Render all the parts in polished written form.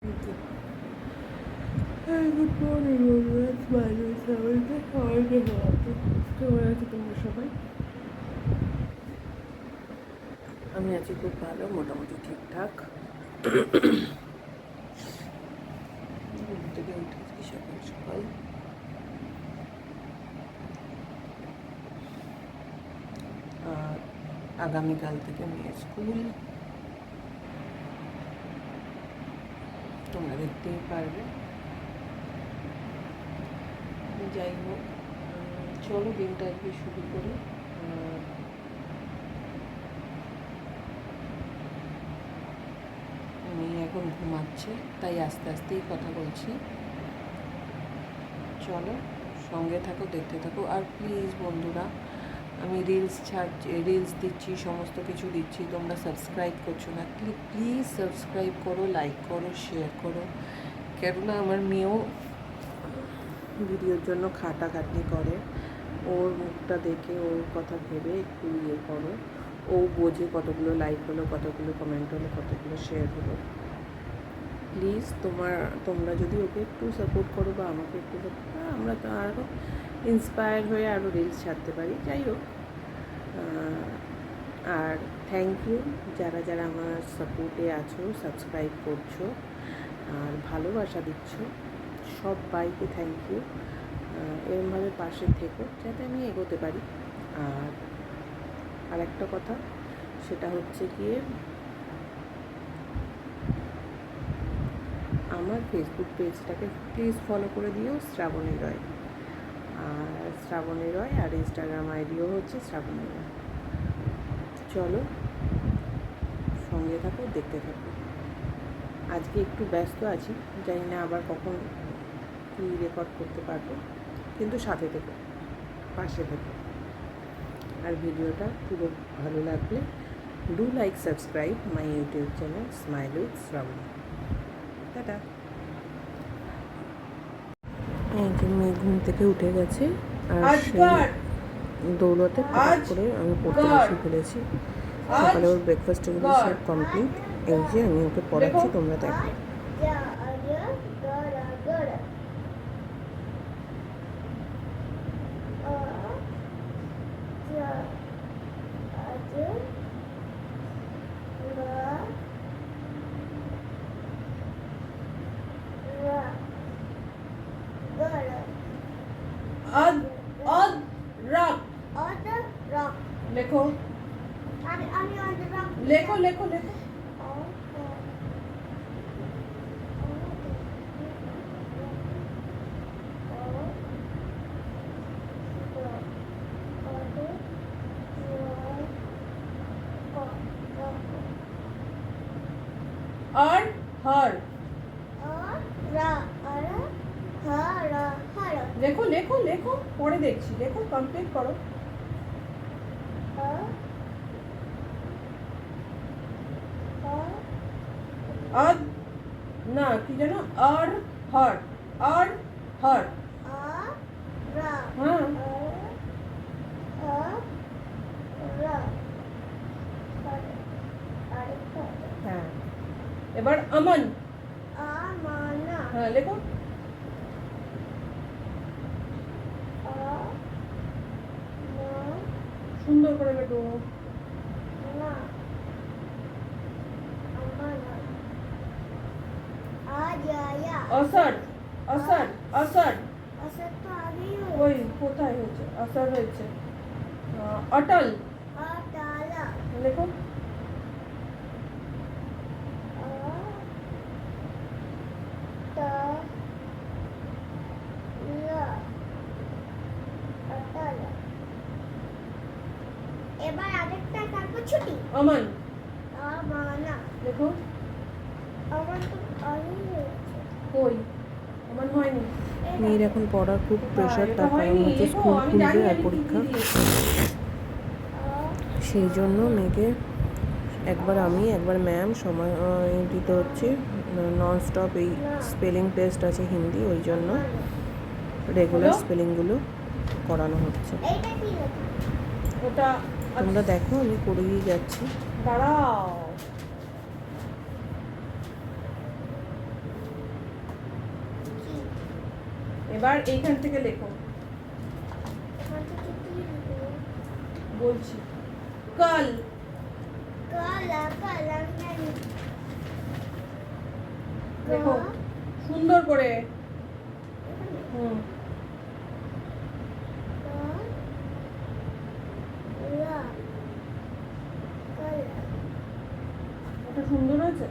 Good morning বন্ধুরা, সবাইকে সবাইকে কেমন আছো তোমরা সবাই? আমি আছি খুব ভালো, মোটামুটি ঠিকঠাক। ঘুম থেকে উঠেছি সকাল সকাল। আর আগামীকাল থেকে মেয়ের স্কুল, তোমরা দেখতেই পারবে। যাই হোক, চলো দিনটা আজকে শুরু করি। আমি এখন ঘুমাচ্ছে, তাই আস্তে আস্তেই কথা বলছি। চলো সঙ্গে থাকো, দেখতে থাকো। আর প্লিজ বন্ধুরা, আমি রিলস দিচ্ছি, সমস্ত কিছু দিচ্ছি, তোমরা সাবস্ক্রাইব করছো না। প্লিজ সাবস্ক্রাইব করো, লাইক করো, শেয়ার করো। কেননা আমার মেয়েও ভিডিওর জন্য খাটাখাটনি করে। ওর মুখটা দেখে, ওর কথা ভেবে একটু ইয়ে করো। ও বোঝে কতগুলো লাইক হলো, কতগুলো কমেন্ট হলো, কতগুলো শেয়ার হলো। প্লিজ তোমরা যদি ওকে একটু সাপোর্ট করো বা আমাকে একটু, আমরা তো আরও ইন্সপায়ার হয়ে আরও রিলস ছাড়তে পারি। যাই হোক, আর থ্যাংক ইউ যারা যারা আমার সাপোর্টে আছো, সাবস্ক্রাইব করছো আর ভালোবাসা দিচ্ছ, সবাইকে থ্যাংক ইউ। এরমভাবে পাশে থেকো যাতে আমি এগোতে পারি। আর একটা কথা, সেটা হচ্ছে গিয়ে আমার ফেসবুক পেজটাকে প্লিজ ফলো করে দিও, শ্রাবণী রয়। আর ইনস্টাগ্রাম আইডিও হচ্ছে শ্রাবণী রয়। চলো সঙ্গে থাকো, দেখতে থাকো। আজকে একটু ব্যস্ত আছি, জানি না আবার কখন কী রেকর্ড করতে পারবো, কিন্তু সাথে থেকো, পাশে থেকো। আর ভিডিওটা পুরো ভালো লাগলে do like, subscribe my YouTube channel smile with Shrabani. Tata. মেয়ে ঘুম থেকে উঠে গেছে, আর সেই দৌলতে ফটাক করে আমি পড়তে বসে ফেলেছি। সকালে ওর ব্রেকফাস্টগুলো সব কমপ্লিট। এই যে আমি ওকে পড়াচ্ছি, তোমরা দেখো। লেখো লেখো লেখো লেখো। আর হর, লেখো লেখো লেখো, পরে দেখছি। লেখো, কমপ্লিট করো। আর না, কি যেন, আর হর, আর হর। হ্যাঁ, হ্যাঁ, এবার আমন। হ্যাঁ, লেখো। সুন্দর করে লেখো। অসর, অসর, অসর। ওই কোথায় হয়েছে? অসর হয়েছে। অটল, লেখো। এবার আরেকটা কাটবো, ছুটি। অমন, লেখো। কই অমন হয়নি। মেয়ের এখন পড়ার খুব প্রেশার, তার কারণ হচ্ছে স্কুল খুলবে আর পরীক্ষা। সেই জন্য মেয়েকে একবার আমি একবার ম্যাম সময় দিতে হচ্ছে। নন স্টপ এই স্পেলিং টেস্ট আছে হিন্দি, ওই জন্য রেগুলার স্পেলিংগুলো করানো হচ্ছে। তোমরা দেখো, আমি করেই যাচ্ছি। দাঁড়াও, এবার এইখান থেকে লেখো, এখান থেকে কি লিখবো? বলছি। কাল, কালা কালা আমি জানি। দেখো সুন্দর করে। এখানে হুম, কালা কালা ওটা সুন্দর হয়েছে।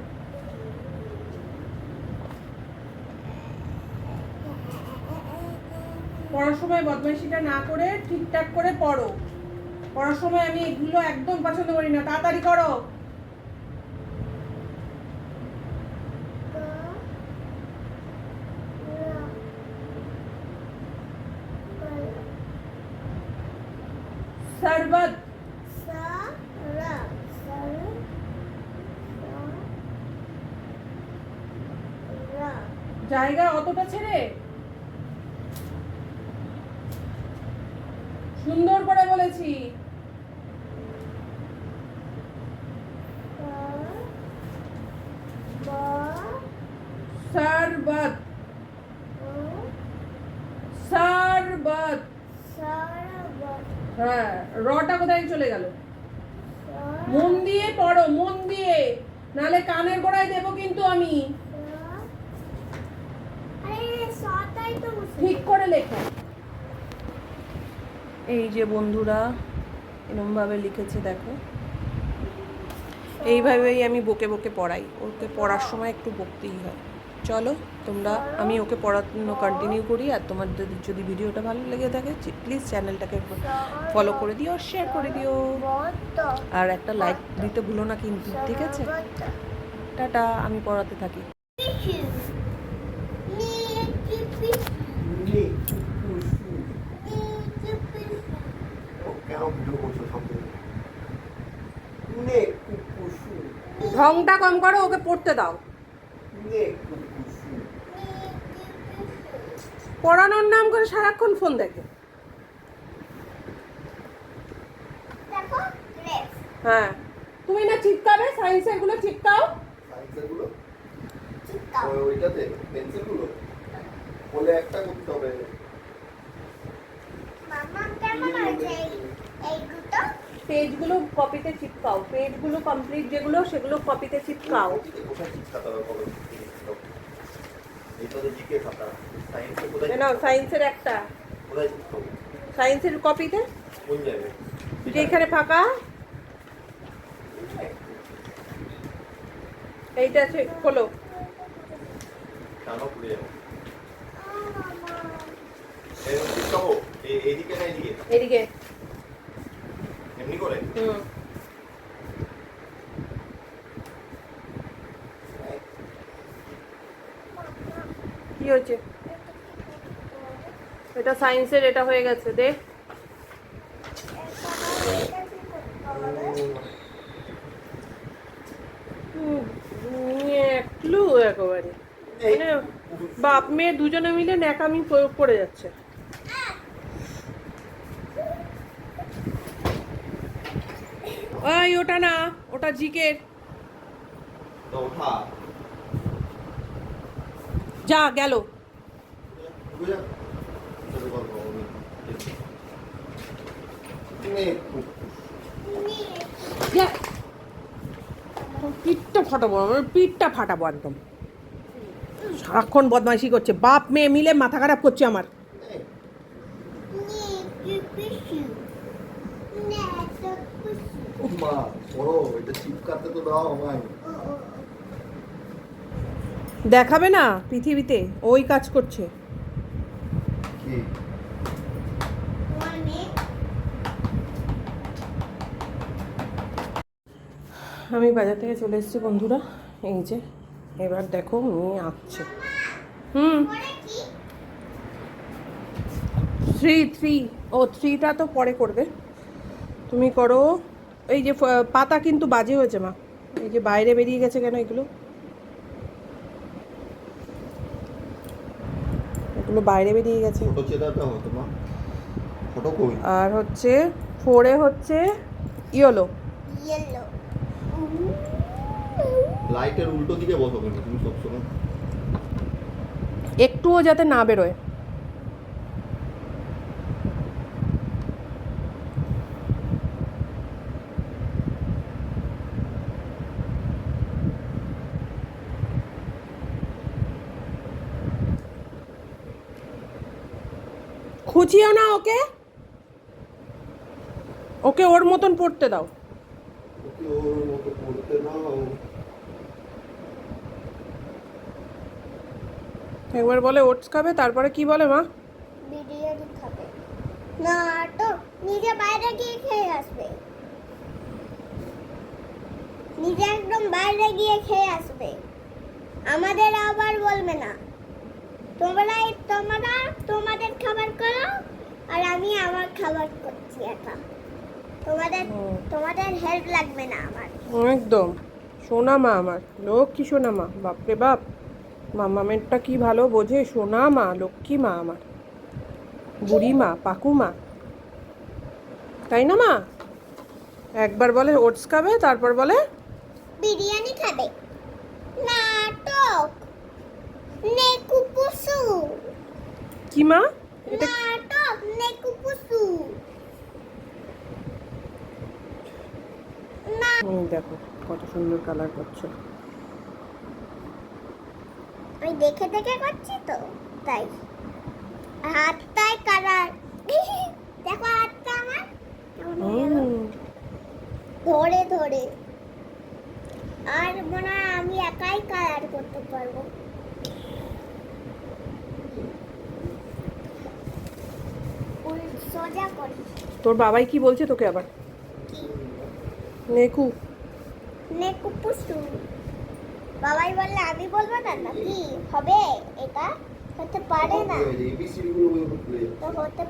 পড়ার সময় বদমাইশিটা না করে ঠিকঠাক করে পড়ো। পড়ার সময় আমি এগুলো একদম পছন্দ করি না, তাড়াতাড়ি করো। শরবত, জায়গা অতটা ছেড়ে সুন্দর করে বলেছি। শরবত, শরবত। হ্যাঁ, রটা কোথায় চলে গেল? মন দিয়ে পড়ো, মন দিয়ে, নালে কানের গোড়ায় দেবো কিন্তু আমি। ঠিক করে লেখো। এই যে বন্ধুরা এরকম ভাবে লিখেছে দেখো। এইভাবেই আমি বকে বকে পড়াই, ওকে পড়ার সময় একটু বকতেই হয়। চলো তোমরা, আমি ওকে পড়ানো কন্টিনিউ করি। আর তোমাদের যদি ভিডিওটা ভালো লেগে থাকে প্লিজ চ্যানেলটাকে ফলো করে দিও আর শেয়ার করে দিও, আর একটা লাইক দিতে ভুলো না কিন্তু, ঠিক আছে? টাটা, আমি পড়াতে থাকি। ঢংটা কম করো, ওকে পড়তে দাও। পড়ানোর নাম করে সারাক্ষণ ফোন দেখে। হ্যাঁ, তুমি না চিপকাবে, সায়েন্সের গুলো চিপকাও। সায়েন্সের গুলো ওইটাতে পেন্সিল গুলো বলে একটা করতে হবে। পেজগুলো কপিতে চিপকাও, পেজগুলো কমপ্লিট যেগুলো সেগুলো কপিতে চিপকাও। কোথায় চিপকাতে হবে বলো? এটা তো জিকে খাতা। সায়েন্সের কোথায়? না, সায়েন্সের একটা, কোথায় চিপকাবো? সায়েন্সের কপিতে কোন জায়গায়? যেখানে ফাঁকা এইটা আছে, খোলো। টানো পুড়ে যাবো। এরকম চিপকাবো? এইদিকে না এইদিকে? এদিকে। এমনি করে? হুম, কি হয়েছে? এটা সায়েন্সের, এটা হয়ে গেছে, দেখ। একলু একেবারে, মানে বাপ মেয়ে দুজনে মিলে ন্যাকামি করে যাচ্ছে। ওই ওটা না, ওটা জিকের। তো ওঠা। যা গেল। বুঝা? চলো গল্প হবে। যা। পিঠটা ফাটাবো, আমার পিঠটা ফাটাবো একদম। সারাক্ষণ বদমাইশি করছে, বাপ মেয়ে মিলে মাথা খারাপ করছে আমার। মা পড়ো, এটা চিপকাতে তো দাও আমায়। দেখাবে না পৃথিবীতে, ওই কাজ করছে। কি? আমি বাজার থেকে চলে এসেছি বন্ধুরা, এই যে এবার দেখো মেয়ে আঁকছে। থ্রি ও থ্রিটা তো পরে করবে, তুমি করো। এই যে পাতা কিন্তু বাজে হয়েছে মা, এই যে বাইরে বেরিয়ে গেছে কেন এগুলো, এগুলো বাইরে বেরিয়ে গেছে। ছোট চেদাটা হতো মা, ছোট কই। আর হচ্ছে ফোরে হচ্ছে ইয়েলো। লাইটের উল্টো দিকে বসো কেন তুমি সবসময়? একটুও যাতে না বেরোয়। খুঁচিও না ওকে, ওকে ওর মতন পড়তে দাও। ওকে ওর মতো পড়তে দাও। একবার বলে ওটস খাবে, তারপরে কি বলে মা? বিরিয়ানি খাবে না তো নিজে বাইরে গিয়ে খেয়ে আসবে, নিজে একদম বাইরে গিয়ে খেয়ে আসবে, আমাদের আবার বলবে না। তোমরা তোমাদের খাবার করো আর আমি আমার খাবার করছি একা। তোমাদের হেল্প লাগবে না আমার। একদম সোনা মা আমার, লক্ষ্মী সোনা মা, বাপরে বাপ, মামামেরটা কি ভালো বোঝে, সোনা মা, লক্ষ্মী মা আমার, বুড়ি মা, পাকু মা, তাই না মা? একবার বলে ওটস খাবে, তারপর বলে বিরিয়ানি খাবে। নাটক নেকুপুসু, কি মা এটা? নাটক নেকুপুসু। না দেখো কত সুন্দর কালার করছে। আমি দেখে দেখে করছি তো তাই। আর হাতটাই কালার দেখো হাতটা আমার কেমন হয়ে গেল? ধরে ধরে। আর মনে হয় আমি একাই কালার করতে পারবো। সোজা করি। তোর বাবাই কি বলছে তোকে আবার? নেকু নেকুপুসু বাবাই বললে আমি বলবো না নাকি? হবে এটা হতে পারে না, এবিসিডি গুলো বলতে তো হতে